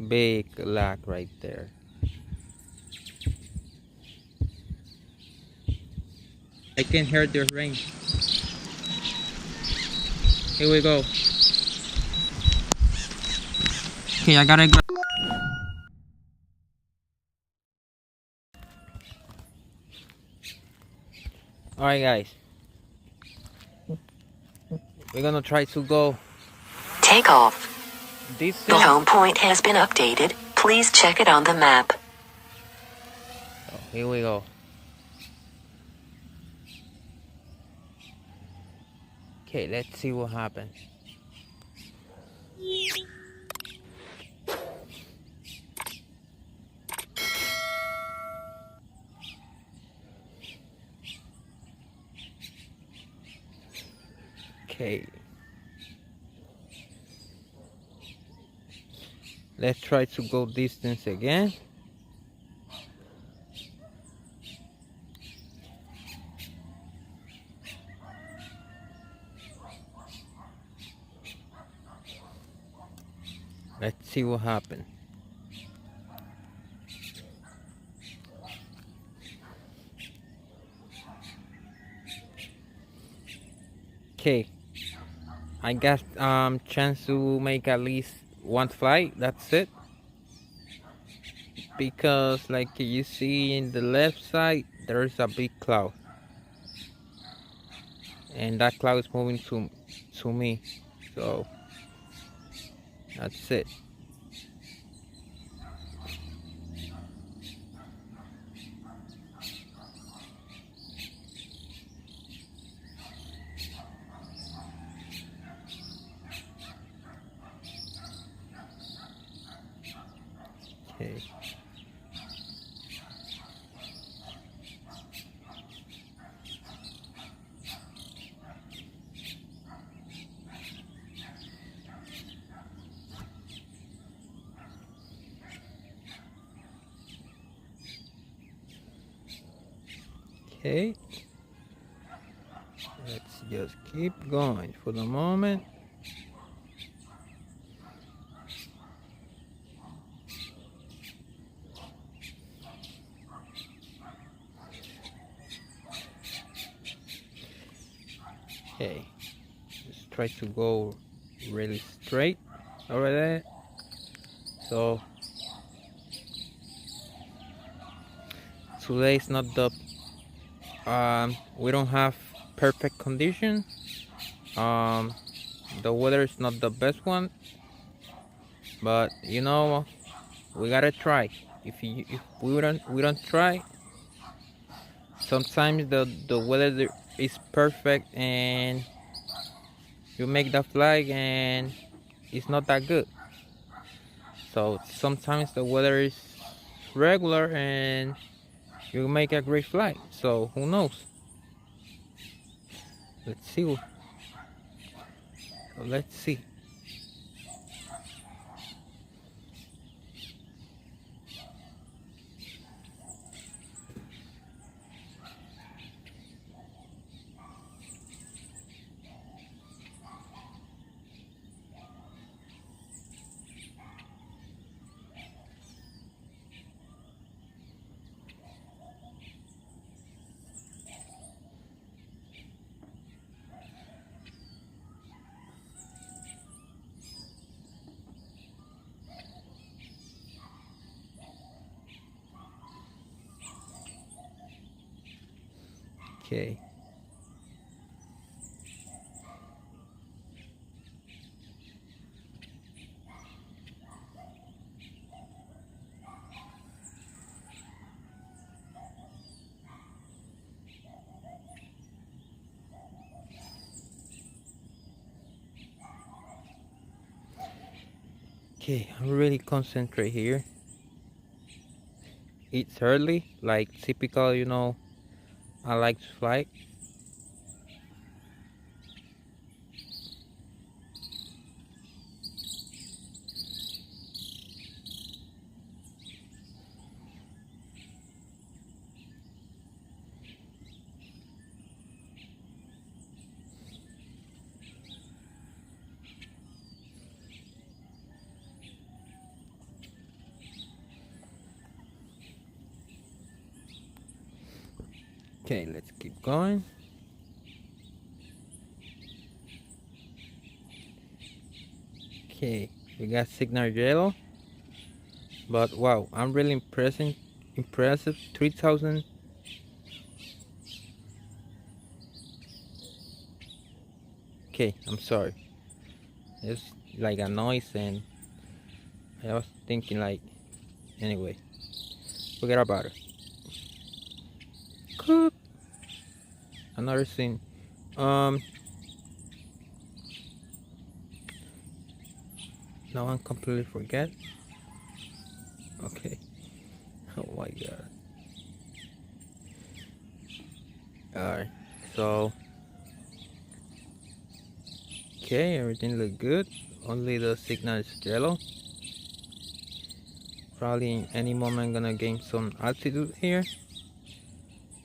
Big lag right there. I can hear the rain. Here we go. Okay, I gotta go. Alright guys, we're gonna try to go Take off. this The home point has been updated. Please check it on the map. Oh, here we go. Okay, let's see what happens. Okay, let's try to go distance again. Let's see what happens. Okay, I got chance to make at least one flight. That's it. Because like you see in the left side, there's a big cloud, and that cloud is moving to me. So that's it. Okay. Okay. Let's just keep going for the moment. Okay. Just try to go really straight over there. So today is not the we don't have perfect condition. The weather is not the best one, but you know, we gotta try. If we don't try, sometimes the weather is perfect and you make the flag and it's not that good. So sometimes the weather is regular and you make a great flight. So who knows? Let's see. So let's see. Okay. Okay, I'm really concentrate here. It's early, like typical, I like to fly. Okay, let's keep going. Okay, we got signal yellow, but wow, I'm really impressive. 3,000. Okay, I'm sorry. It's like a noise, and I was thinking like, anyway, forget about it. Cook. Another thing. Um, now I'm completely forget. Okay. Oh my god. Alright. So, okay, everything look good. Only the signal is yellow. Probably in any moment gonna gain some altitude here,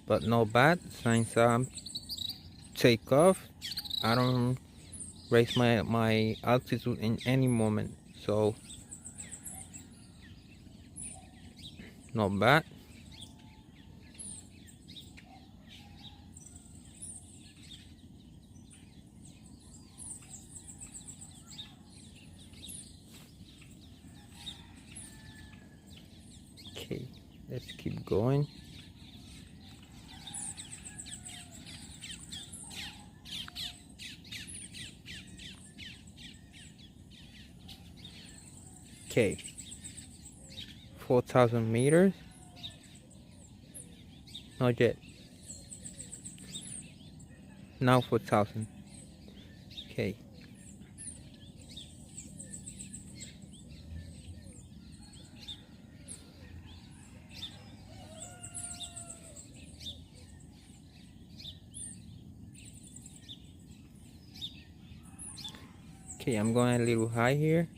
but no bad. Since take off, I don't raise my altitude in any moment, so not bad. Okay, let's keep going. Okay, 4,000 meters. Not yet. Now 4,000. Okay. Okay, I'm going a little high here.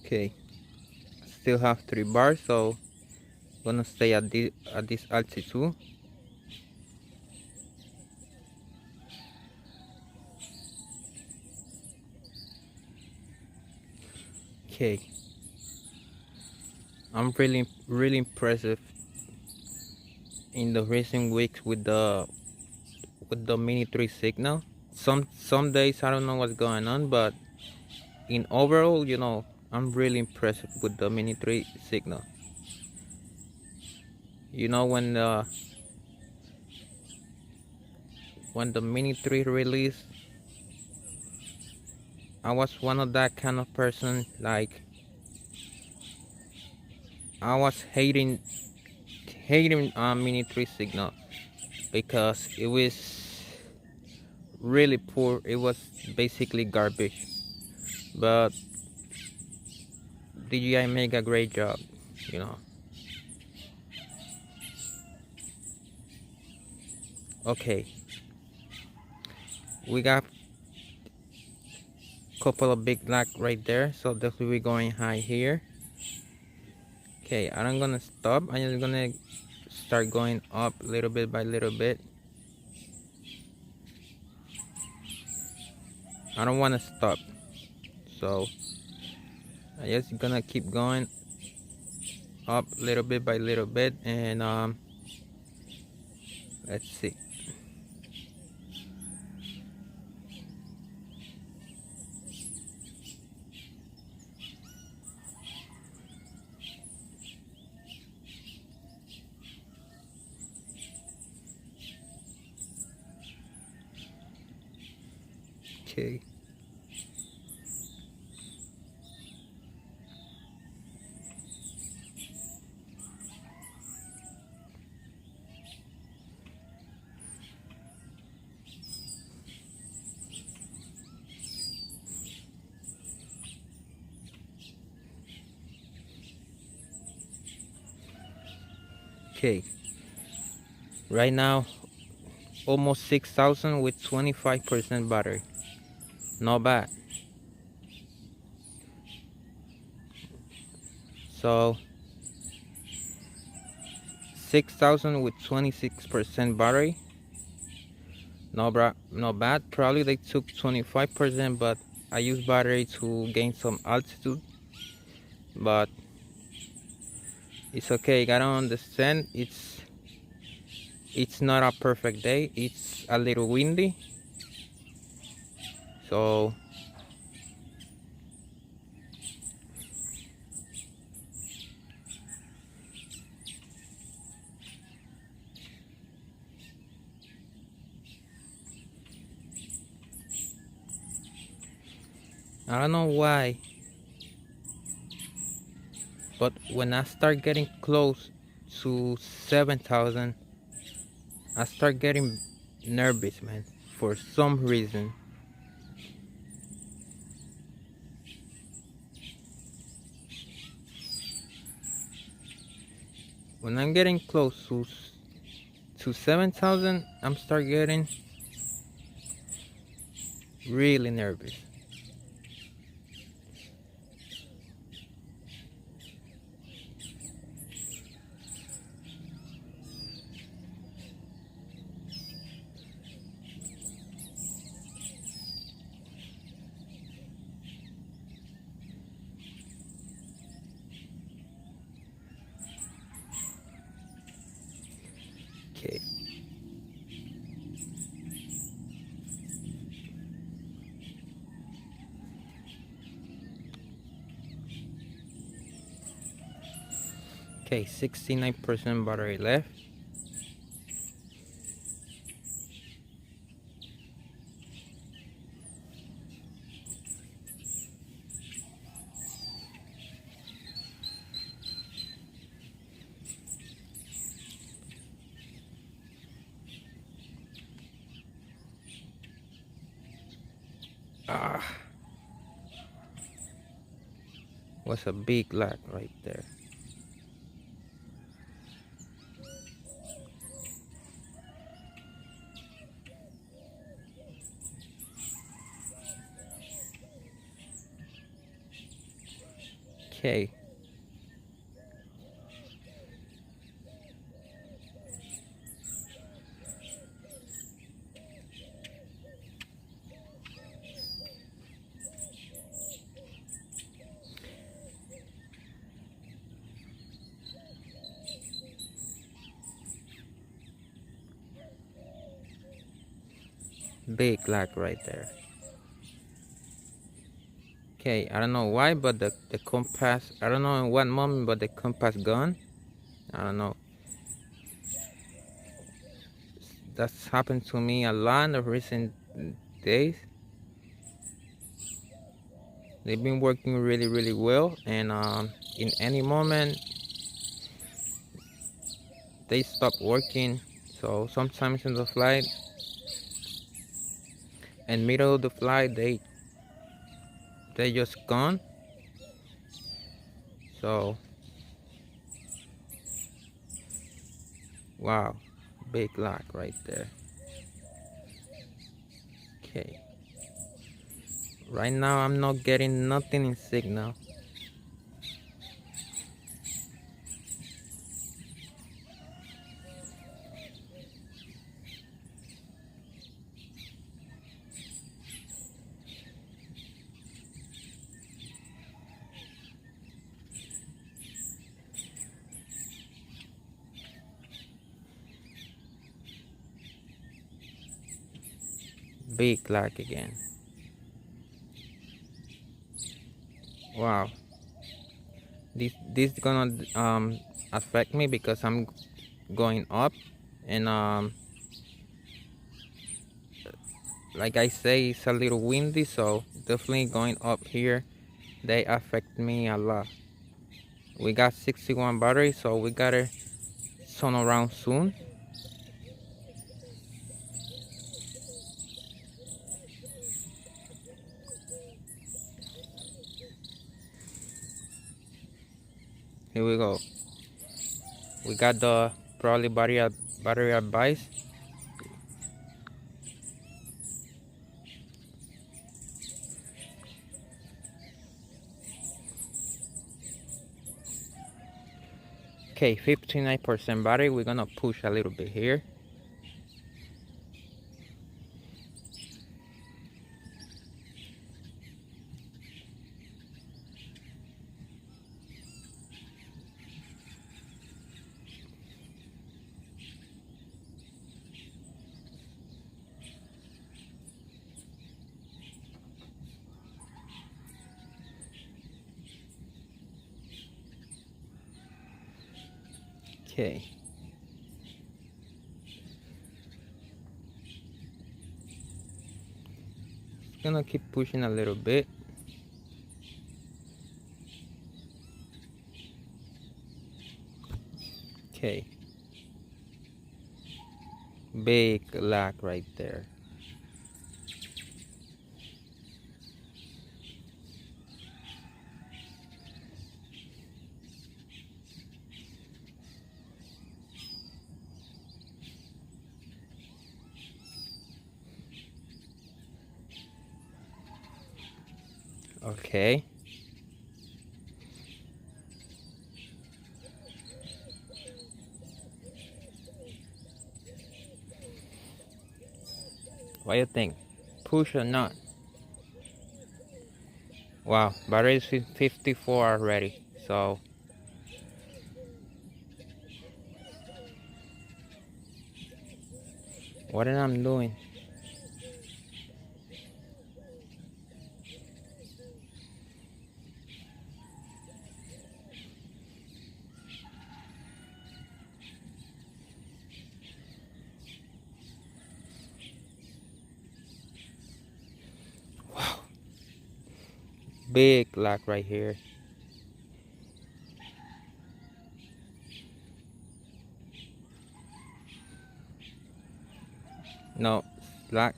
Okay, still have 3 bars, so gonna stay at this altitude. Okay, I'm really impressive in the recent weeks with the Mini 3 signal. Some days I don't know what's going on, but in overall, I'm really impressed with the Mini 3 signal. When the Mini 3 released, I was one of that kind of person, like I was hating Mini 3 signal because it was really poor. It was basically garbage, but DJI make a great job, you know. Okay, we got a couple of big lag right there, so definitely we're going high here. Okay, I'm gonna stop. I'm just gonna start going up little bit by little bit. I don't want to stop, so I just gonna keep going up little bit by little bit, and let's see. Okay. Okay. Right now, almost 6,000 with 25% battery. Not bad. So 6,000 with 26% battery. No bad. Probably they took 25%, but I use battery to gain some altitude. But it's okay. You gotta understand, it's not a perfect day. It's a little windy. So I don't know why, but when I start getting close to 7,000, I start getting nervous, man, for some reason. When I'm getting close to 7,000, I'm start getting really nervous. Okay. Okay, 69% battery left. Ah, was a big lag right there. Okay. Big lag right there. Okay, I don't know why, but the compass, I don't know in what moment, but the compass gone. I don't know. That's happened to me a lot of recent days. They've been working really well, and in any moment they stop working. So sometimes in the flight, in middle of the flight, they just gone. So wow, big lag right there. Okay, right now I'm not getting nothing in signal. Big lag again. Wow, this gonna affect me because I'm going up, and like I say, it's a little windy, so definitely going up here, they affect me a lot. We got 61 battery, so we gotta turn around soon. Here we go. We got the probably battery advice. Okay, 59% battery. We're gonna push a little bit here. Okay. Gonna keep pushing a little bit. Okay. Big lag right there. Okay. What do you think? Push or not? Wow, battery is 54 already. So what am I doing? Wow. Big lag right here. No, lag.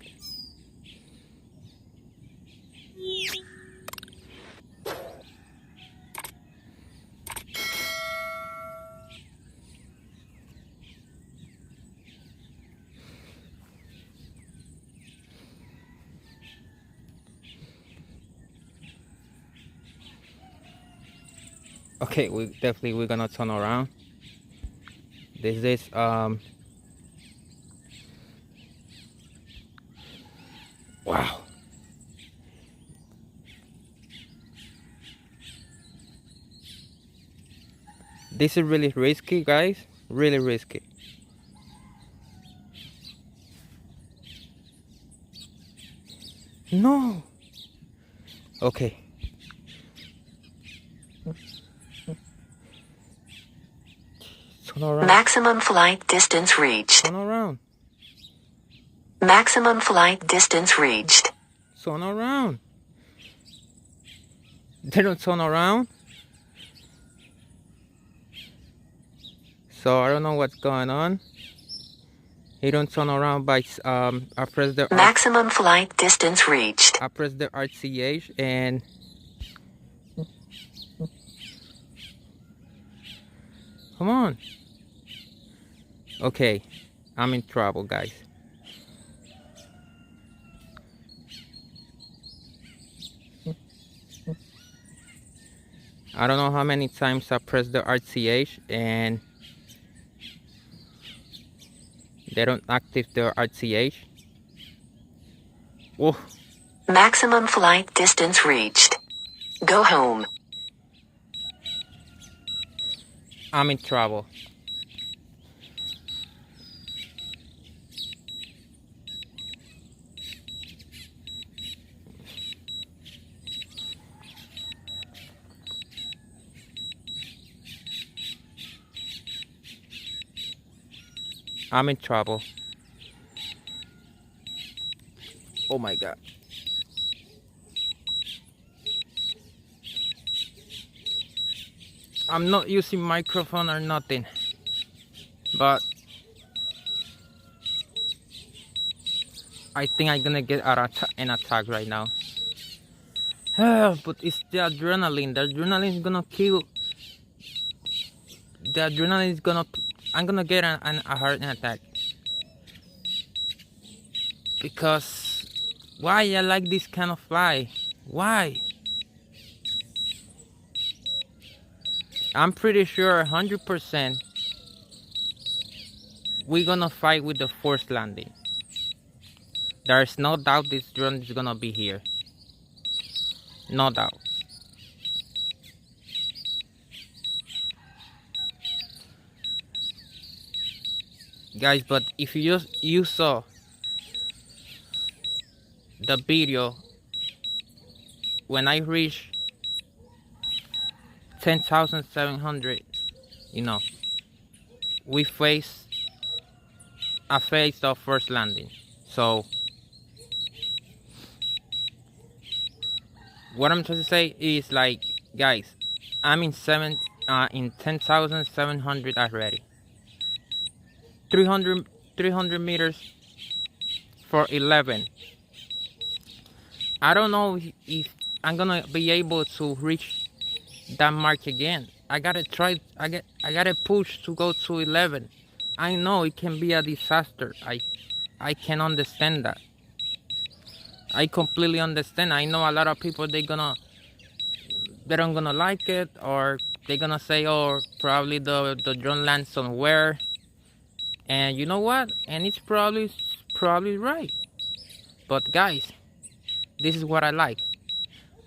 Okay, we're gonna turn around. This is wow. This is really risky, guys. Really risky. No. Okay. Turn around. Maximum flight distance reached. Turn around. Maximum flight distance reached. Turn around. They don't turn around. So I don't know what's going on. He don't turn around by I press the Maximum flight distance reached. I press the RCH and come on. Okay, I'm in trouble, guys. I don't know how many times I pressed the RCH and they don't activate the RCH. Whoa. Maximum flight distance reached. Go home. I'm in trouble. I'm in trouble. Oh my God. I'm not using microphone or nothing, but I think I'm gonna get an attack right now. But it's the adrenaline. The adrenaline is gonna kill. The adrenaline is gonna. I'm gonna get a heart attack. Because why I like this kind of fly? Why? I'm pretty sure 100% we're gonna fight with the forced landing. There's no doubt this drone is gonna be here. No doubt. Guys, but if you saw the video when I reached 10,700, you know, we faced of first landing. So what I'm trying to say is, like, guys, I'm in 10,700 already. 300 meters for 11. I don't know if I'm gonna be able to reach that mark again. I gotta try. I gotta push to go to 11. I know it can be a disaster. I can understand that. I completely understand. I know a lot of people they don't gonna like it, or they're gonna say, oh, probably the drone lands somewhere. And you know what? And it's probably right. But guys, this is what I like.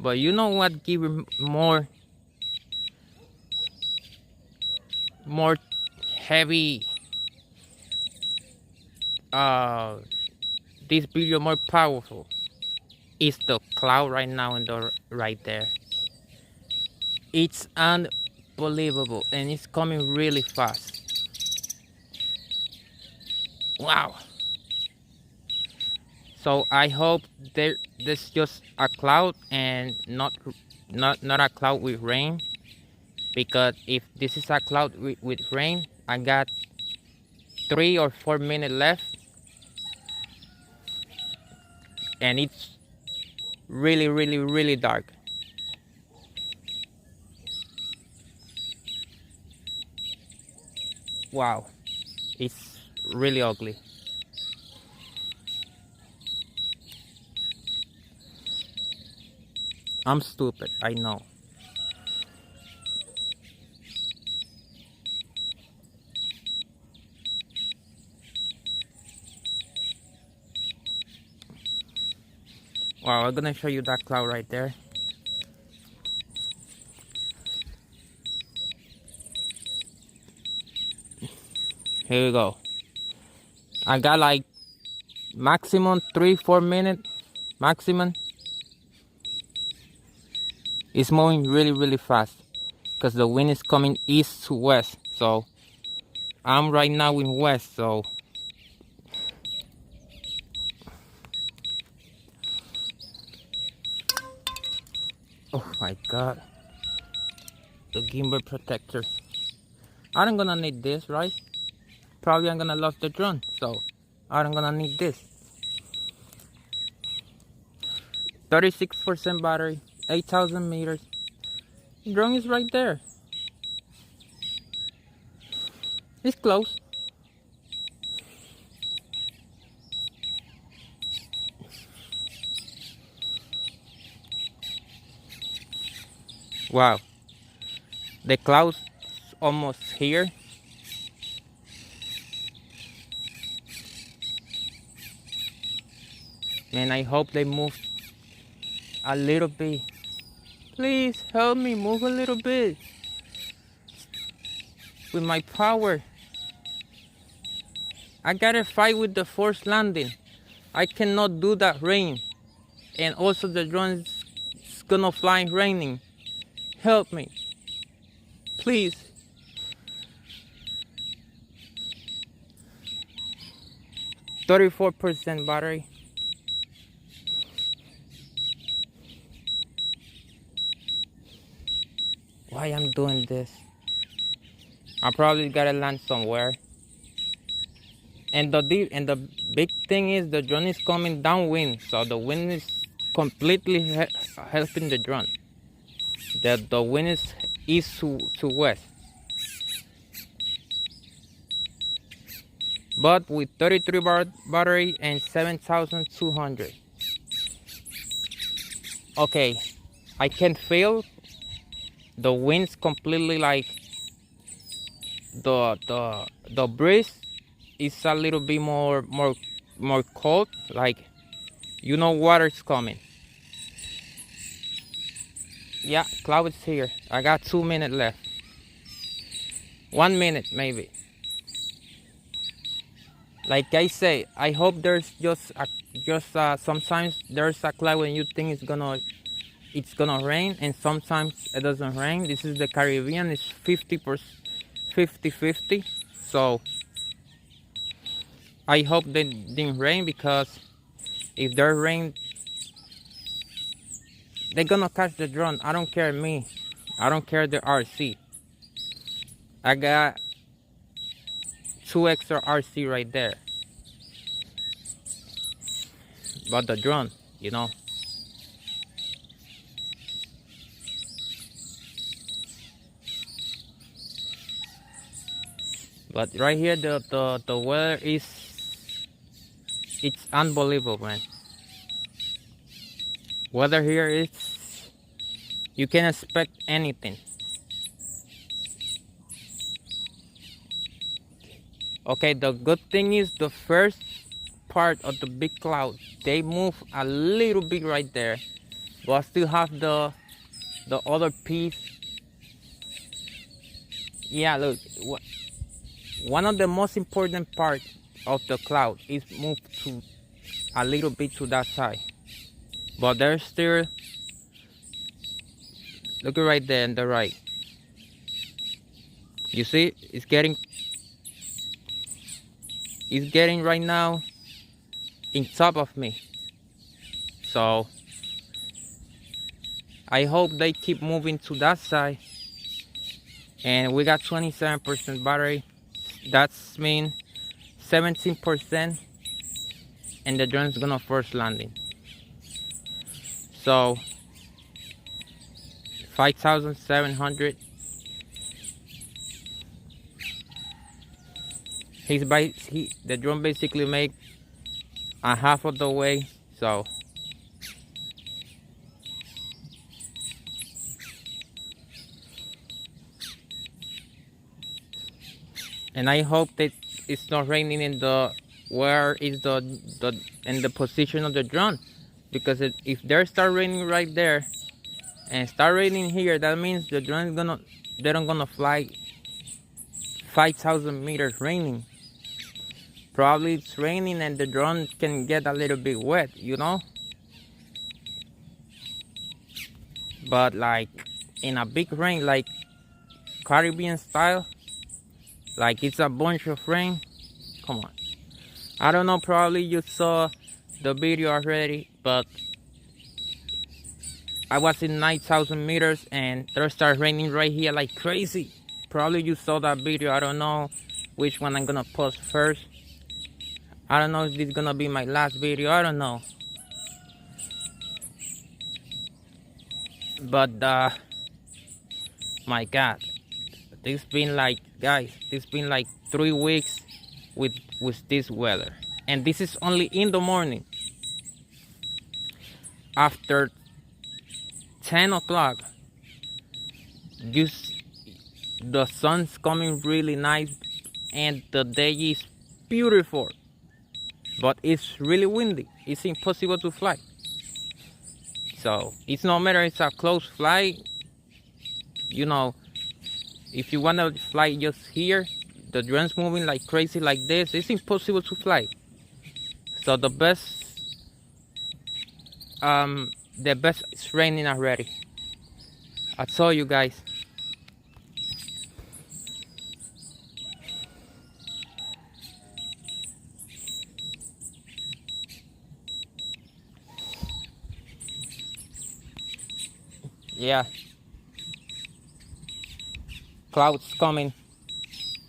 But you know what give more heavy this video more powerful is the cloud right now in the right there. It's unbelievable, and it's coming really fast. Wow. So I hope there's just a cloud and not a cloud with rain, because if this is a cloud with rain, I got 3 or 4 minutes left, and it's really dark. Wow, it's really ugly. I'm stupid, I know. Wow, I'm gonna show you that cloud right there. Here we go. I got like maximum 3-4 minutes maximum. It's moving really fast because the wind is coming east to west. So I'm right now in west, so oh my god, the gimbal protector. I'm gonna need this, right? Probably I'm gonna lose the drone, so I'm gonna need this. 36% battery, 8,000 meters. Drone is right there. It's close. Wow, the clouds almost here. Man, I hope they move a little bit. Please help me move a little bit with my power. I gotta fight with the forced landing. I cannot do that rain, and also the drone is gonna fly raining. Help me, please. %34 battery. Why I'm doing this? I probably gotta land somewhere. And the big thing is the drone is coming downwind, so the wind is completely helping the drone. The wind is east to west. But with 33 battery and 7,200. Okay, I can feel the wind's completely like the breeze is a little bit more cold, like you know water's coming. Yeah, clouds here. I got 2 minutes left. 1 minute maybe. Like I say, I hope there's just sometimes there's a cloud when you think it's gonna rain, and sometimes it doesn't rain. This is the Caribbean. It's 50-50. So I hope they didn't rain, because if there rain, they're gonna catch the drone. I don't care me. I don't care the RC. I got 2 extra RC right there. But the drone, you know. But right here, the weather it's unbelievable, man. Weather here is, you can expect anything. Okay, the good thing is the first part of the big cloud, they move a little bit right there, but I still have the other piece. Yeah, look, one of the most important parts of the cloud is moved to a little bit to that side, but there's still, look right there on the right. You see, it's getting right now in top of me. So I hope they keep moving to that side. And we got 27% battery. That's mean 17%, and the drone's gonna first landing. So 5,700. The drone basically made a half of the way. So and I hope that it's not raining in the where is the in the position of the drone, because if there start raining right there and start raining here, that means the drone is they're not gonna fly 5,000 meters raining. Probably it's raining and the drone can get a little bit wet, you know. But like in a big rain, like Caribbean style, like it's a bunch of rain, come on. I don't know, probably you saw the video already, but I was in 9,000 meters and there started raining right here like crazy. Probably you saw that video. I don't know which one I'm gonna post first. I don't know if this is gonna be my last video. I don't know. But my God, this been like, guys, this been like 3 weeks with this weather, and this is only in the morning. After 10 o'clock, the sun's coming really nice and the day is beautiful, but it's really windy. It's impossible to fly. So it's no matter it's a close flight, you know, if you want to fly just here, the drone's moving like crazy like this, it's impossible to fly. So the best is raining already. I told you guys. Yeah, clouds coming.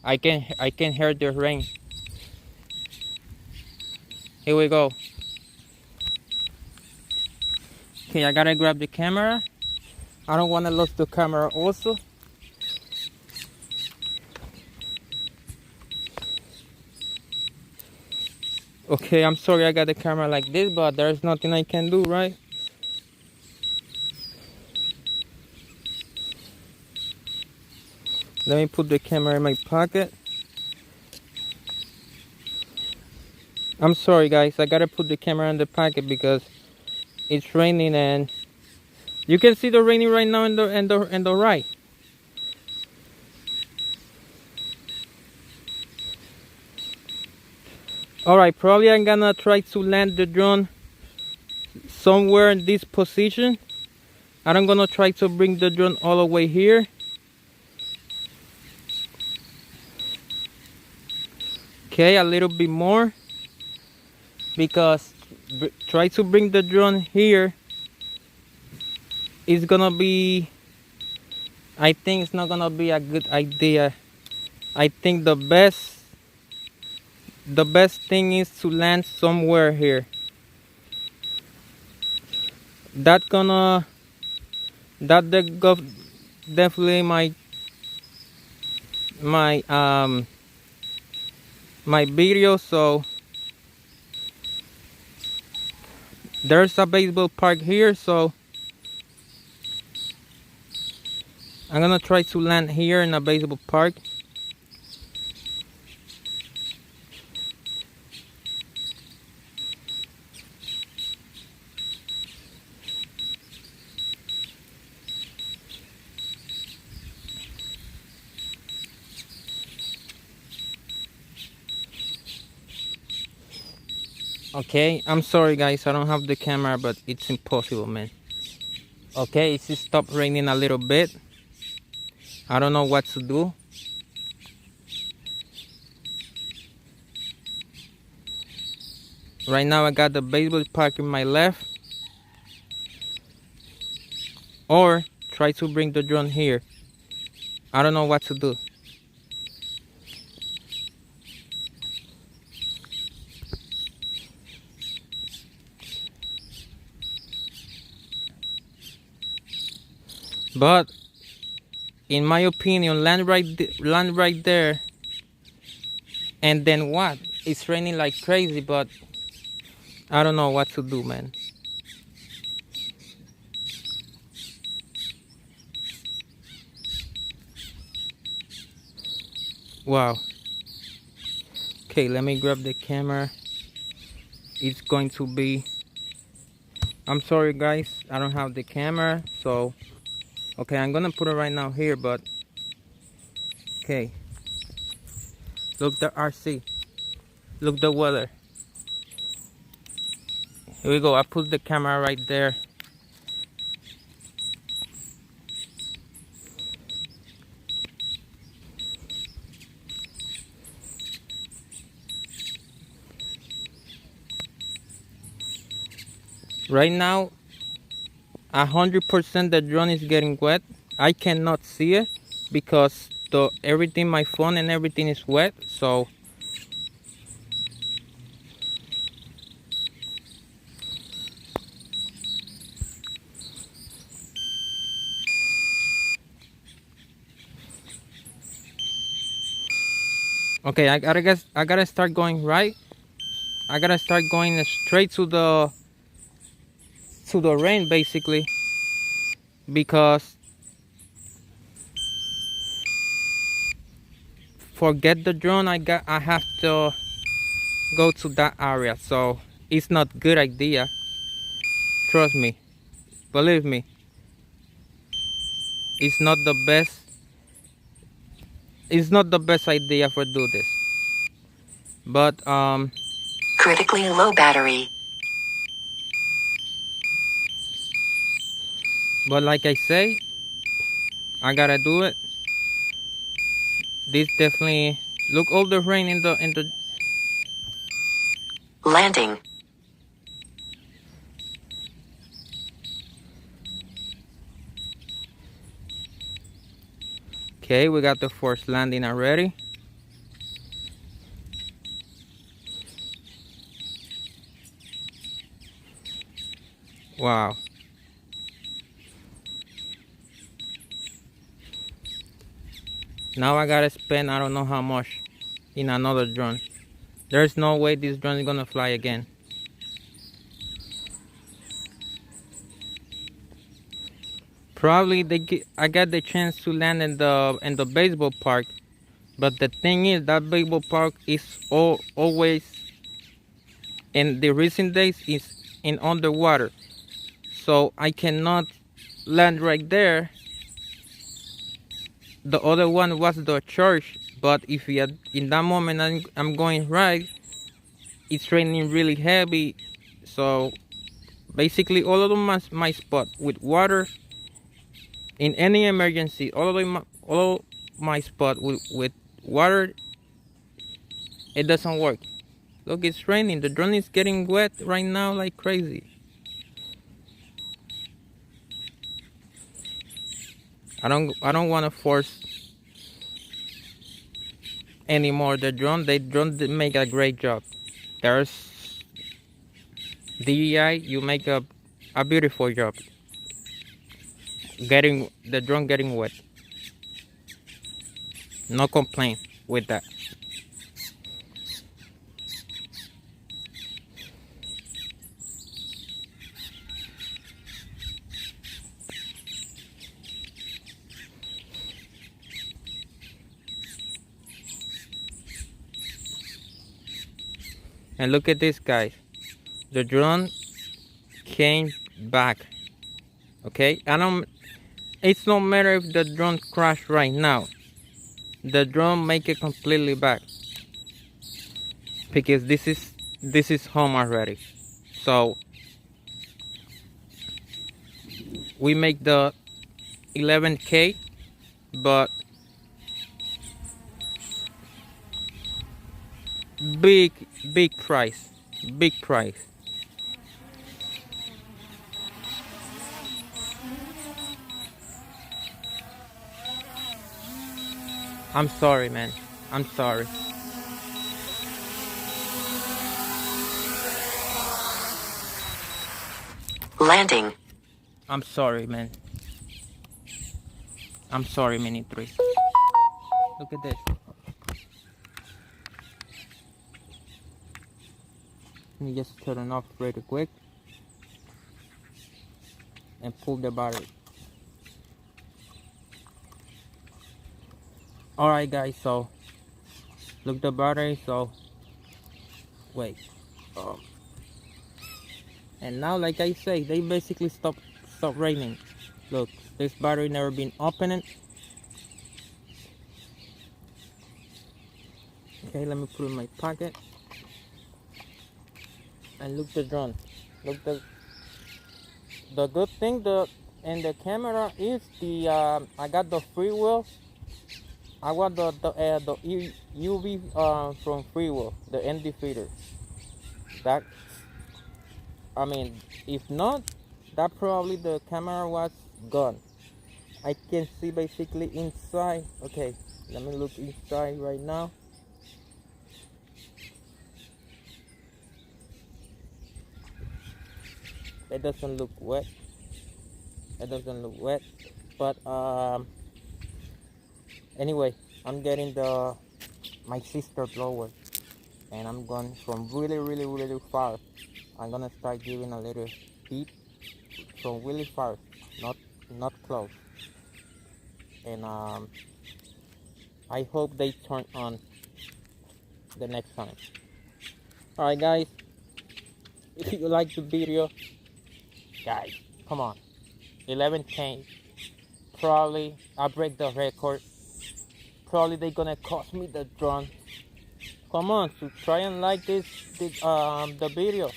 I can hear the rain. Here we go. Okay, I gotta grab the camera. I don't want to lose the camera also. Okay, I'm sorry I got the camera like this, but there's nothing I can do, right? Let me put the camera in my pocket. I'm sorry guys, I gotta put the camera in the pocket because it's raining and you can see the raining right now in the right. Alright, probably I'm gonna try to land the drone somewhere in this position. I'm gonna try to bring the drone all the way here. Okay, a little bit more, because try to bring the drone here is gonna be, I think it's not gonna be a good idea. I think the best thing is to land somewhere here. That definitely my video. So there's a baseball park here, so I'm gonna try to land here in a baseball park. Okay, I'm sorry guys, I don't have the camera, but it's impossible, man. Okay, it's stopped raining a little bit. I don't know what to do. Right now I got the baseball park in my left, or try to bring the drone here. I don't know what to do. But in my opinion, land right there, and then what? It's raining like crazy, but I don't know what to do, man. Wow. Okay, let me grab the camera. It's going to be, I'm sorry guys, I don't have the camera, so okay, I'm gonna put it right now here, but okay. Look the RC. Look the weather. Here we go. I put the camera right there. Right now, 100% the drone is getting wet. I cannot see it because everything, my phone and everything is wet. So okay, I gotta start going right. I gotta start going straight to the rain basically, because forget the drone, I have to go to that area, so it's not good idea. Trust me, believe me, it's not the best idea for do this. But Critically low battery. like I say, I gotta do it. This definitely, look all the rain in the Landing. Okay, we got the first landing already. Wow. Now I gotta spend I don't know how much in another drone. There's no way this drone is gonna fly again. Probably I got the chance to land in the baseball park, but the thing is that baseball park is always in the recent days is in underwater, so I cannot land right there. The other one was the church, but if you in that moment I'm going right, it's raining really heavy, so basically all of my spot with water in any emergency, all of my spot with water, it doesn't work. Look, it's raining. The drone is getting wet right now like crazy. I don't want to force anymore the drone. The drone did make a great job. There's DJI, you make a beautiful job getting the drone getting wet. No complaint with that. And look at this, guys. The drone came back. Okay, it's no matter if the drone crashed right now. The drone make it completely back because this is home already. So we make the 11K, but big price. I'm sorry, man. I'm sorry. Landing. I'm sorry, man. I'm sorry, Mini 3. Look at this. Let me just turn it off really quick and pull the battery. Alright, guys, so look the battery. So wait, and now, like I say, they basically stop raining. Look, this battery never been opened. Okay, let me put it in my pocket. And look the drone. Look the good thing in the camera is I got the Firmware. I got the UV from Firmware, the ND feeder. That, I mean, if not, that probably the camera was gone. I can see basically inside. Okay, let me look inside right now. It doesn't look wet. It doesn't look wet, but anyway, I'm getting my sister blower, and I'm going from really far. I'm gonna start giving a little heat from really far, not close. And I hope they turn on the next time. Alright, guys, if you like the video, guys, come on, 11K. Probably I break the record. Probably they're gonna cost me the drone. Come on, so try and like the video.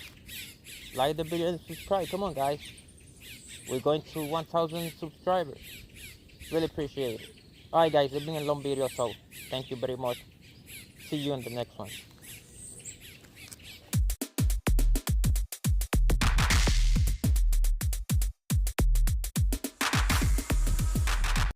Like the video and subscribe. Come on, guys. We're going to 1,000 subscribers. Really appreciate it. Alright, guys, it's been a long video, so thank you very much. See you in the next one.